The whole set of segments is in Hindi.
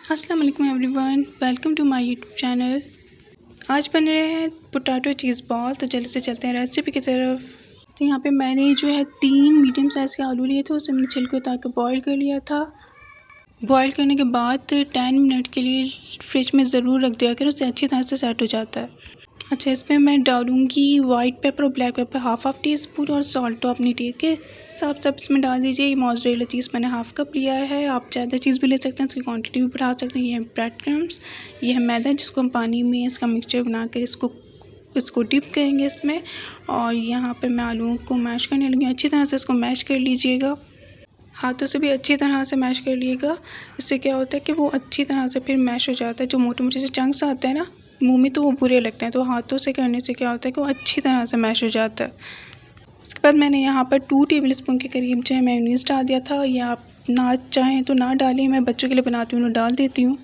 अस्सलाम वालेकुम everyone, welcome to my YouTube channel. आज बन रहे हैं पोटैटो चीज़ बॉल। तो जल्दी से चलते हैं रेसिपी की तरफ। तो यहाँ पे मैंने जो है 3 मीडियम साइज़ के आलू लिए थे, उसे मैंने छिलके उतार के बॉईल कर लिया था। बॉईल करने के बाद 10 मिनट के लिए फ्रिज में ज़रूर रख दिया करें, उससे अच्छी तरह से सेट हो जाता है। अच्छा, इसमें मैं डालूँगी वाइट पेपर और black pepper half tea spoon और सॉल्ट तो अपनी टेस्ट के हिसाब से इसमें डाल दीजिए। ये मोज़रेला चीज़ मैंने हाफ़ कप लिया है, आप ज़्यादा चीज़ भी ले सकते हैं, इसकी क्वांटिटी भी बढ़ा सकते हैं। ये है ब्रेड क्रम्स, ये है मैदा जिसको हम पानी में इसका मिक्सचर बनाकर इसको डिप करेंगे इसमें। और यहाँ पर मैं आलूओं को मैश करने लगी। अच्छी तरह से इसको मैश कर लीजिएगा, हाथों से भी अच्छी तरह से मैश कर लीजिएगा। इससे क्या होता है कि वो अच्छी तरह से फिर मैश हो जाता है। जो मोटे मोटे से चंक्स आते हैं ना मुंह में, तो वो बुरे लगते हैं, तो हाथों से करने से क्या होता है कि वो अच्छी तरह से मैश हो जाता है। उसके बाद मैंने यहाँ पर 2 टेबलस्पून के करीब जो है मेयोनीज़ डाल दिया था। ये आप ना चाहें तो ना डालें, मैं बच्चों के लिए बनाती हूँ तो डाल देती हूँ।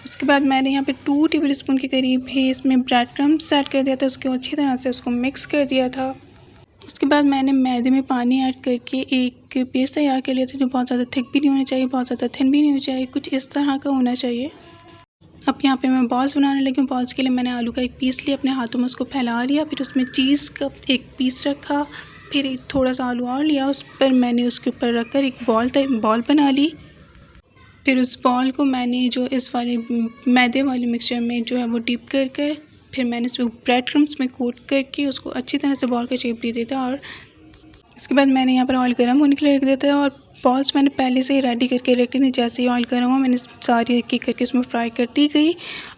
उसके बाद मैंने यहाँ पे 2 टेबलस्पून के करीब ही इसमें ब्रेड क्रम्स ऐड कर दिया था, उसको अच्छी तरह से उसको मिक्स कर दिया था। उसके बाद मैंने मैदे में पानी ऐड करके एक पेस्ट तैयार कर लिया था, जो बहुत ज़्यादा थिक भी नहीं होना चाहिए, बहुत ज़्यादा थिन भी नहीं होना चाहिए, कुछ इस तरह का होना चाहिए। अब यहाँ पे मैं बॉल्स बनाने लगी हूँ। बॉल्स के लिए मैंने आलू का एक पीस लिया, अपने हाथों में उसको फैला लिया, फिर उसमें चीज़ का एक पीस रखा, फिर थोड़ा सा आलू और लिया, उस पर मैंने उसके ऊपर रखकर एक बॉल बना ली। फिर उस बॉल को मैंने जो इस वाले मैदे वाले मिक्सचर में जो है वो डिप कर फिर मैंने इसमें ब्रेड क्रम्स में कोट करके उसको अच्छी तरह से बॉल का शेप दे देता। और इसके बाद मैंने यहाँ पर ऑयल गर्म होने के लिए रख दिया था, और बॉल्स मैंने पहले से ही रेडी करके रखी थी। जैसे ही ऑयल गर्म हुआ मैंने सारी एक एक करके इसमें फ्राई कर दी गई।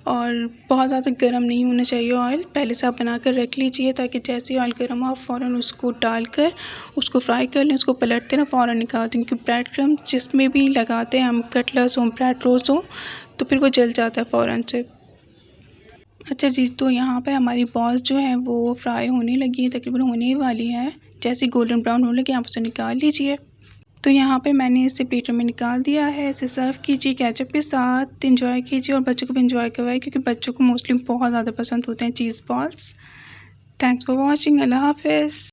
और बहुत ज़्यादा गर्म नहीं होना चाहिए ऑयल, पहले से आप बना कर रख लीजिए, ताकि जैसे ही ऑयल गर्म हो फ़ौरन उसको डालकर उसको फ्राई कर लें। उसको पलटते ना फ़ौरन निकाल दें, क्योंकि ब्रेड क्रम जिसमें भी लगाते हैं हम, कटलेट्स हों, ब्रेड रोल्स हों, तो फिर वो जल जाता है फ़ौरन से। अच्छा जी, तो यहाँ पर हमारी बॉल्स जो है वो फ्राई होने लगी है, तकरीबन होने ही वाली है। जैसे गोल्डन ब्राउन होने लगे आप उसे निकाल लीजिए। तो यहाँ पे मैंने इसे प्लेटर में निकाल दिया है। इसे सर्व कीजिए केचप के साथ, एंजॉय कीजिए और बच्चों को भी एंजॉय करवाइए, क्योंकि बच्चों को मोस्टली बहुत ज़्यादा पसंद होते हैं cheese balls. Thanks for watching. अल्लाह हाफ़िज़।